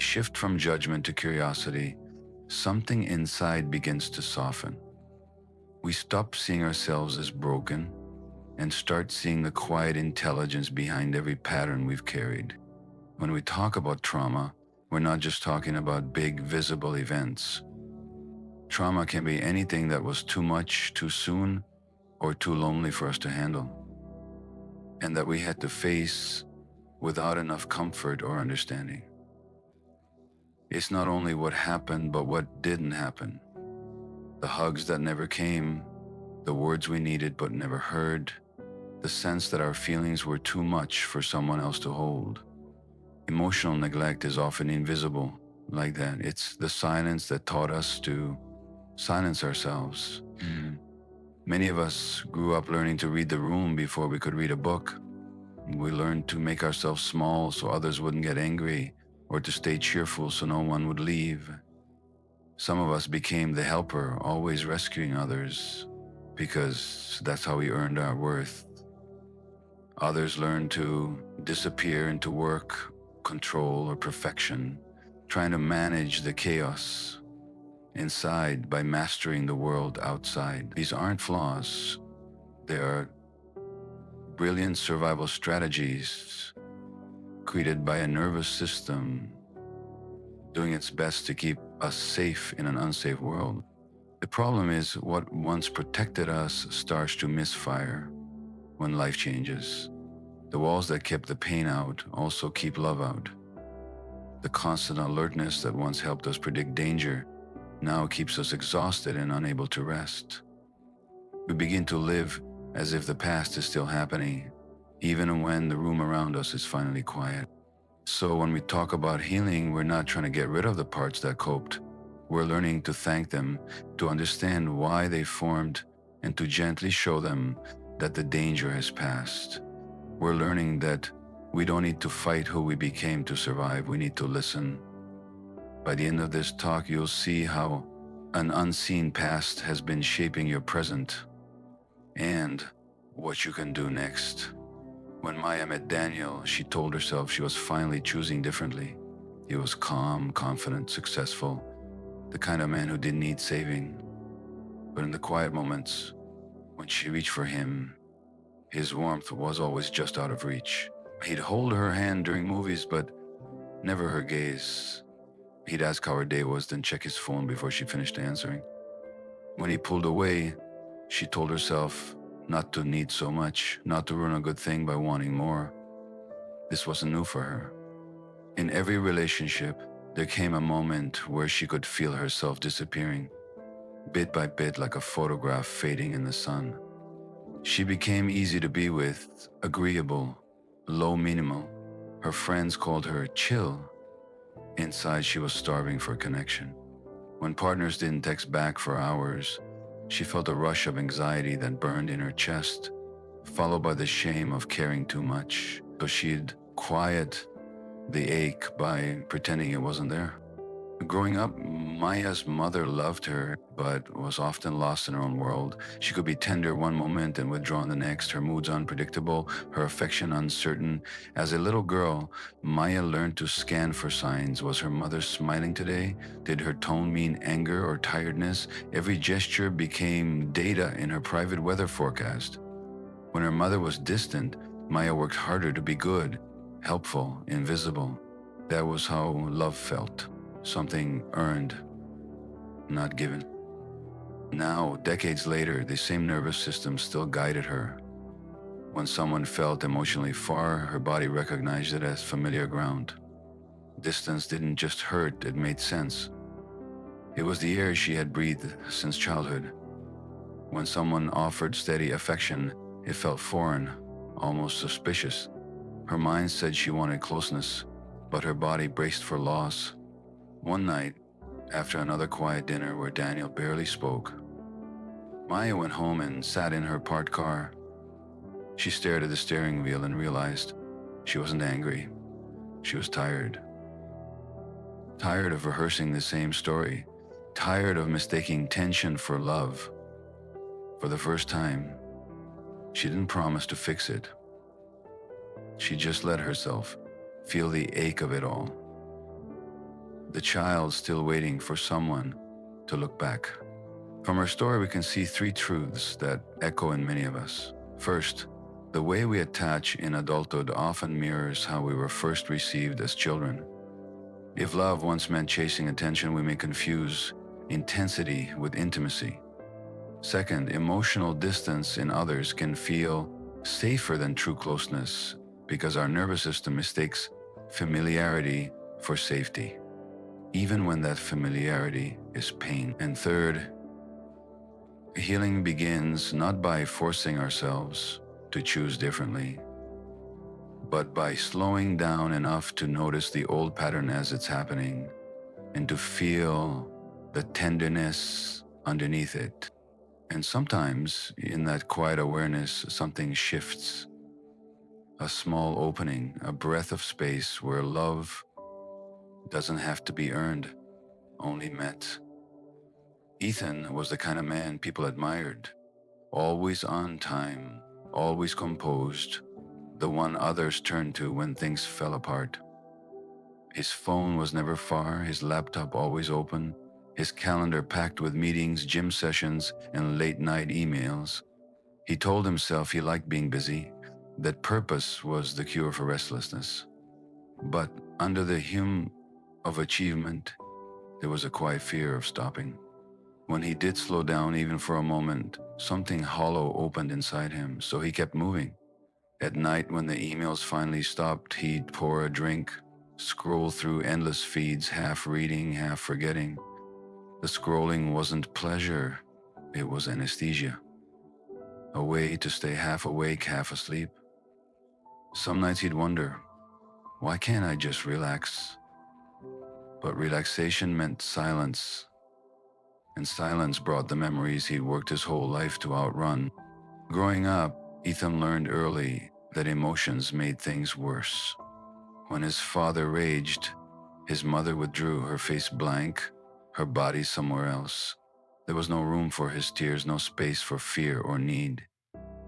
shift from judgment to curiosity, something inside begins to soften. We stop seeing ourselves as broken and start seeing the quiet intelligence behind every pattern we've carried. When we talk about trauma, we're not just talking about big, visible events. Trauma can be anything that was too much, too soon, or too lonely for us to handle, and that we had to face without enough comfort or understanding. It's not only what happened, but what didn't happen. The hugs that never came, the words we needed but never heard, the sense that our feelings were too much for someone else to hold. Emotional neglect is often invisible like that. It's the silence that taught us to silence ourselves. Many of us grew up learning to read the room before we could read a book. We learned to make ourselves small so others wouldn't get angry, or to stay cheerful so no one would leave. Some of us became the helper, always rescuing others, because that's how we earned our worth. Others learned to disappear into work, control, or perfection, trying to manage the chaos inside by mastering the world outside. These aren't flaws. They are brilliant survival strategies created by a nervous system doing its best to keep us safe in an unsafe world. The problem is what once protected us starts to misfire when life changes. The walls that kept the pain out also keep love out. The constant alertness that once helped us predict danger now keeps us exhausted and unable to rest. We begin to live as if the past is still happening, even when the room around us is finally quiet. So when we talk about healing, we're not trying to get rid of the parts that coped. We're learning to thank them, to understand why they formed, and to gently show them that the danger has passed. We're learning that we don't need to fight who we became to survive. We need to listen. By the end of this talk, you'll see how an unseen past has been shaping your present and what you can do next. When Maya met Daniel, she told herself she was finally choosing differently. He was calm, confident, successful, the kind of man who didn't need saving. But in the quiet moments, when she reached for him, his warmth was always just out of reach. He'd hold her hand during movies, but never her gaze. He'd ask how her day was, then check his phone before she finished answering. When he pulled away, she told herself not to need so much, not to ruin a good thing by wanting more. This wasn't new for her. In every relationship, there came a moment where she could feel herself disappearing, bit by bit like a photograph fading in the sun. She became easy to be with, agreeable, low minimal. Her friends called her chill. Inside, she was starving for connection. When partners didn't text back for hours, she felt a rush of anxiety that burned in her chest, followed by the shame of caring too much. So she'd quiet the ache by pretending it wasn't there. Growing up, Maya's mother loved her, but was often lost in her own world. She could be tender one moment and withdrawn the next, her moods unpredictable, her affection uncertain. As a little girl, Maya learned to scan for signs. Was her mother smiling today? Did her tone mean anger or tiredness? Every gesture became data in her private weather forecast. When her mother was distant, Maya worked harder to be good, helpful, invisible. That was how love felt. Something earned, not given. Now, decades later, the same nervous system still guided her. When someone felt emotionally far, her body recognized it as familiar ground. Distance didn't just hurt, it made sense. It was the air she had breathed since childhood. When someone offered steady affection, it felt foreign, almost suspicious. Her mind said she wanted closeness, but her body braced for loss. One night, after another quiet dinner where Daniel barely spoke, Maya went home and sat in her parked car. She stared at the steering wheel and realized she wasn't angry. She was tired. Tired of rehearsing the same story. Tired of mistaking tension for love. For the first time, she didn't promise to fix it. She just let herself feel the ache of it all. the child still waiting for someone to look back. From her story, we can see three truths that echo in many of us. First, the way we attach in adulthood often mirrors how we were first received as children. If love once meant chasing attention, we may confuse intensity with intimacy. Second, emotional distance in others can feel safer than true closeness because our nervous system mistakes familiarity for safety, even when that familiarity is pain. And third, healing begins not by forcing ourselves to choose differently, but by slowing down enough to notice the old pattern as it's happening and to feel the tenderness underneath it. And sometimes, in that quiet awareness, something shifts. A small opening, a breath of space where love doesn't have to be earned, only met. Ethan was the kind of man people admired, always on time, always composed, the one others turned to when things fell apart. His phone was never far, his laptop always open, his calendar packed with meetings, gym sessions, and late-night emails. He told himself he liked being busy, that purpose was the cure for restlessness. But under the hum of achievement, there was a quiet fear of stopping. When he did slow down even for a moment, something hollow opened inside him, so he kept moving. At night, when the emails finally stopped, he'd pour a drink, scroll through endless feeds, half reading, half forgetting. The scrolling wasn't pleasure, it was anesthesia. A way to stay half awake, half asleep. Some nights he'd wonder, why can't I just relax? But relaxation meant silence, and silence brought the memories he'd worked his whole life to outrun. Growing up, Ethan learned early that emotions made things worse. When his father raged, his mother withdrew, her face blank, her body somewhere else. There was no room for his tears, no space for fear or need.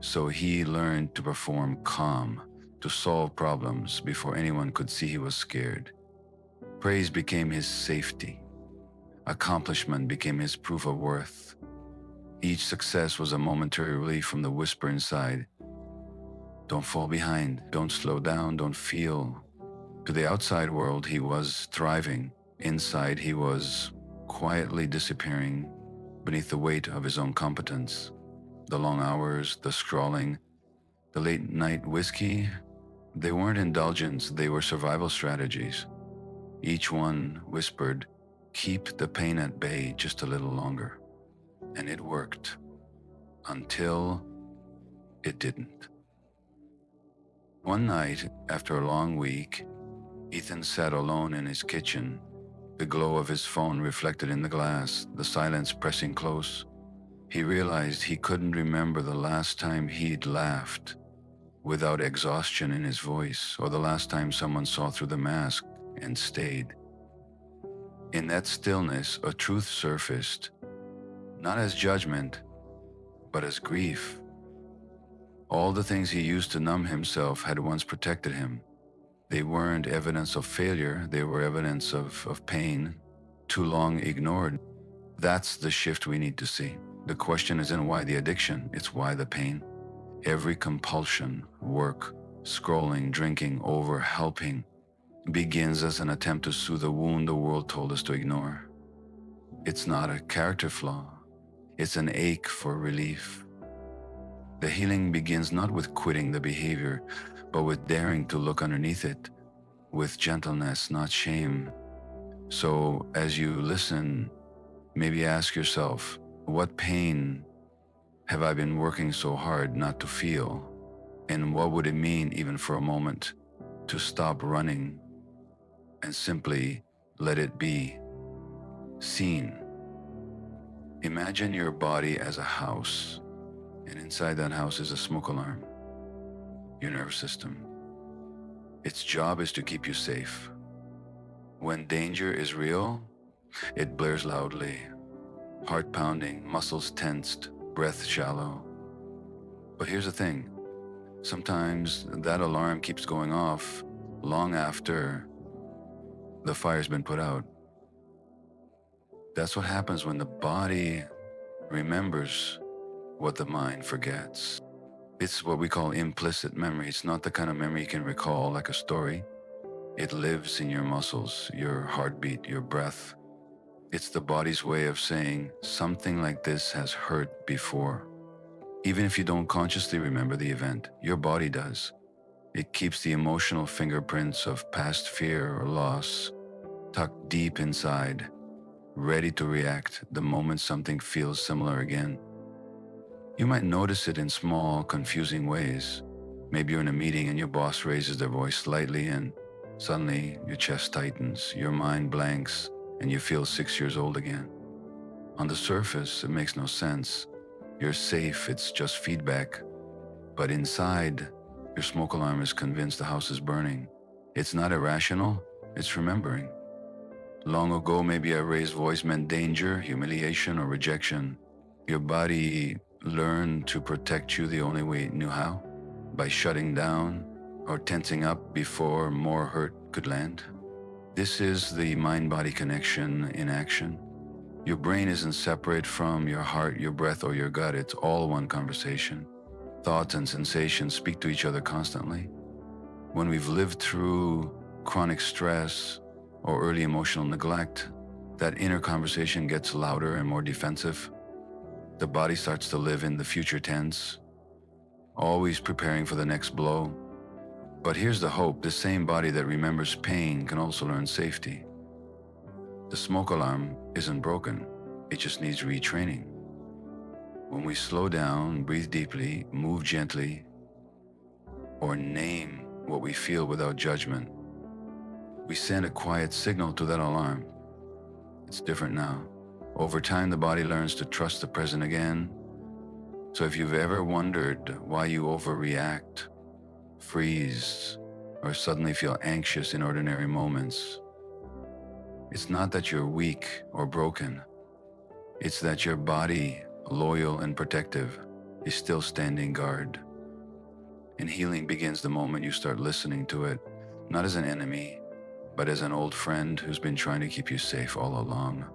So he learned to perform calm, to solve problems before anyone could see he was scared. Praise became his safety. Accomplishment became his proof of worth. Each success was a momentary relief from the whisper inside. Don't fall behind, don't slow down, don't feel. To the outside world, he was thriving. Inside, he was quietly disappearing beneath the weight of his own competence. The long hours, the scrawling, the late night whiskey, they weren't indulgence, they were survival strategies. Each one whispered, keep the pain at bay just a little longer. And it worked. Until it didn't. One night, after a long week, Ethan sat alone in his kitchen, the glow of his phone reflected in the glass, the silence pressing close. He realized he couldn't remember the last time he'd laughed without exhaustion in his voice, or the last time someone saw through the mask and stayed. In that stillness, a truth surfaced, not as judgment, but as grief. All the things he used to numb himself had once protected him. They weren't evidence of failure, they were evidence of pain, too long ignored. That's the shift we need to see. The question isn't why the addiction, it's why the pain. Every compulsion, work, scrolling, drinking, over, helping, begins as an attempt to soothe a wound the world told us to ignore. It's not a character flaw, it's an ache for relief. The healing begins not with quitting the behavior, but with daring to look underneath it, with gentleness, not shame. So as you listen, maybe ask yourself, what pain have I been working so hard not to feel? And what would it mean, even for a moment, to stop running and simply let it be seen? Imagine your body as a house, and inside that house is a smoke alarm, your nervous system. Its job is to keep you safe. When danger is real, it blares loudly, heart pounding, muscles tensed, breath shallow. But here's the thing, sometimes that alarm keeps going off long after the fire's been put out. That's what happens when the body remembers what the mind forgets. It's what we call implicit memory. It's not the kind of memory you can recall like a story. It lives in your muscles, your heartbeat, your breath. It's the body's way of saying something like this has hurt before. Even if you don't consciously remember the event, your body does. It keeps the emotional fingerprints of past fear or loss tucked deep inside, ready to react the moment something feels similar again. You might notice it in small, confusing ways. Maybe you're in a meeting and your boss raises their voice slightly and suddenly your chest tightens, your mind blanks, and you feel 6 years old again. On the surface, it makes no sense. You're safe, it's just feedback. But inside, your smoke alarm is convinced the house is burning. It's not irrational, it's remembering. Long ago, maybe a raised voice meant danger, humiliation, or rejection. Your body learned to protect you the only way it knew how, by shutting down or tensing up before more hurt could land. This is the mind-body connection in action. Your brain isn't separate from your heart, your breath, or your gut. It's all one conversation. Thoughts and sensations speak to each other constantly. When we've lived through chronic stress or early emotional neglect, that inner conversation gets louder and more defensive. The body starts to live in the future tense, always preparing for the next blow. But here's the hope: the same body that remembers pain can also learn safety. The smoke alarm isn't broken, it just needs retraining. When we slow down, breathe deeply, move gently, or name what we feel without judgment, we send a quiet signal to that alarm. It's different now. Over time, the body learns to trust the present again. So if you've ever wondered why you overreact, freeze, or suddenly feel anxious in ordinary moments, it's not that you're weak or broken. It's that your body, loyal and protective, is still standing guard. And healing begins the moment you start listening to it, not as an enemy, but as an old friend who's been trying to keep you safe all along.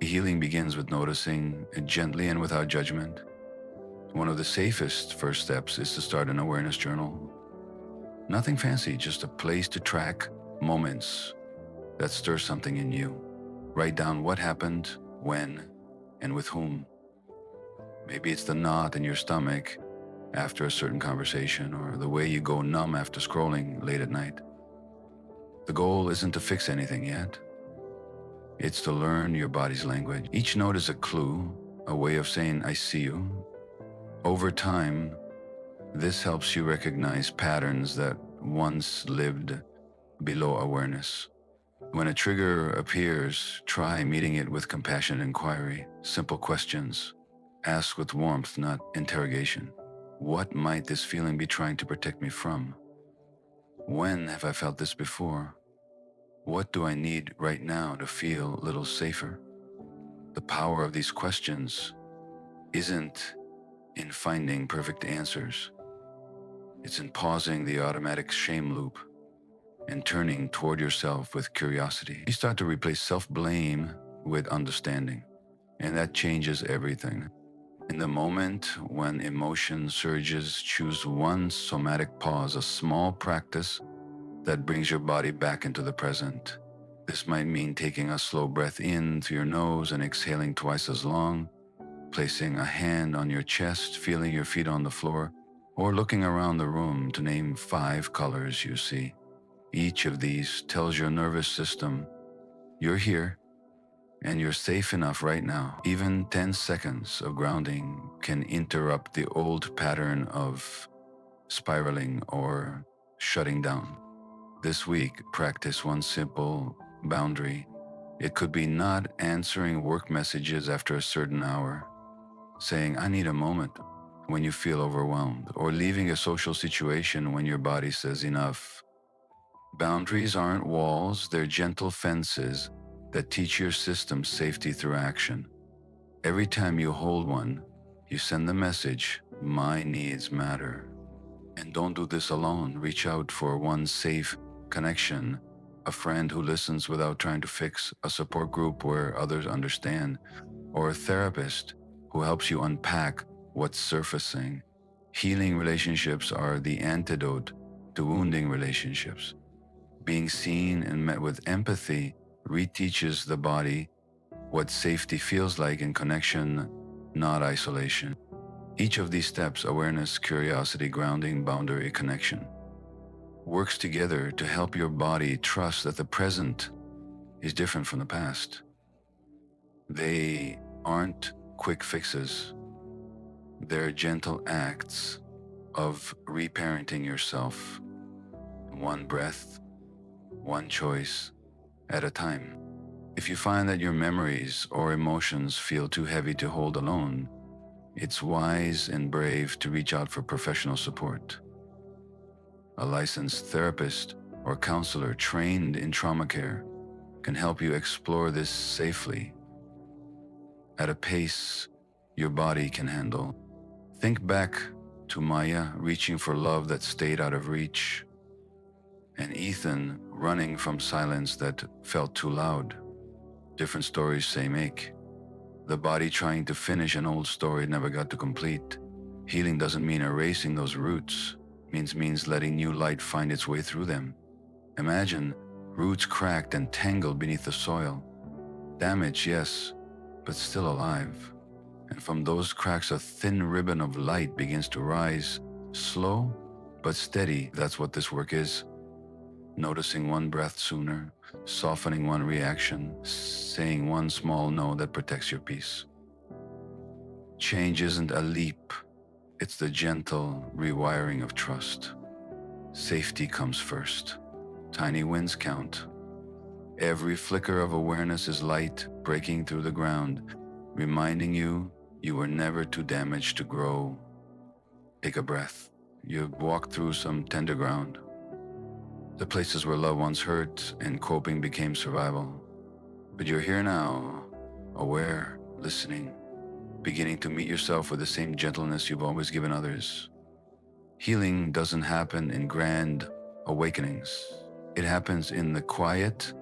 Healing begins with noticing it gently and without judgment. One of the safest first steps is to start an awareness journal. Nothing fancy, just a place to track moments that stir something in you. Write down what happened, when, and with whom. Maybe it's the knot in your stomach after a certain conversation, or the way you go numb after scrolling late at night. The goal isn't to fix anything yet. It's to learn your body's language. Each note is a clue, a way of saying, I see you. Over time, this helps you recognize patterns that once lived below awareness. When a trigger appears, try meeting it with compassionate inquiry, simple questions. Ask with warmth, not interrogation. What might this feeling be trying to protect me from? When have I felt this before? What do I need right now to feel a little safer? The power of these questions isn't in finding perfect answers. It's in pausing the automatic shame loop and turning toward yourself with curiosity. You start to replace self-blame with understanding, and that changes everything. In the moment when emotion surges, choose one somatic pause, a small practice that brings your body back into the present. This might mean taking a slow breath in through your nose and exhaling twice as long, placing a hand on your chest, feeling your feet on the floor, or looking around the room to name 5 colors you see. Each of these tells your nervous system, you're here and you're safe enough right now. Even 10 seconds of grounding can interrupt the old pattern of spiraling or shutting down. This week, practice one simple boundary. It could be not answering work messages after a certain hour, saying, I need a moment when you feel overwhelmed, or leaving a social situation when your body says enough. Boundaries aren't walls, they're gentle fences that teach your system safety through action. Every time you hold one, you send the message, my needs matter. And don't do this alone. Reach out for one safe connection, a friend who listens without trying to fix, a support group where others understand, or a therapist who helps you unpack what's surfacing. Healing relationships are the antidote to wounding relationships. Being seen and met with empathy reteaches the body what safety feels like in connection, not isolation. Each of these steps, awareness, curiosity, grounding, boundary, connection, works together to help your body trust that the present is different from the past. They aren't quick fixes, they're gentle acts of reparenting yourself, one breath, one choice at a time. If you find that your memories or emotions feel too heavy to hold alone, it's wise and brave to reach out for professional support. A licensed therapist or counselor trained in trauma care can help you explore this safely at a pace your body can handle. Think back to Maya reaching for love that stayed out of reach, and Ethan running from silence that felt too loud. Different stories, same ache. The body trying to finish an old story it never got to complete. Healing doesn't mean erasing those roots, means letting new light find its way through them. Imagine roots cracked and tangled beneath the soil. Damaged, yes, but still alive. And from those cracks, a thin ribbon of light begins to rise, slow but steady. That's what this work is. Noticing one breath sooner, softening one reaction, saying one small no that protects your peace. Change isn't a leap, it's the gentle rewiring of trust. Safety comes first. Tiny wins count. Every flicker of awareness is light breaking through the ground, reminding you you were never too damaged to grow. Take a breath. You've walked through some tender ground. The places where love once hurt and coping became survival. But you're here now, aware, listening, beginning to meet yourself with the same gentleness you've always given others. Healing doesn't happen in grand awakenings. It happens in the quiet,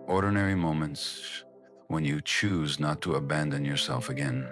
ordinary moments when you choose not to abandon yourself again.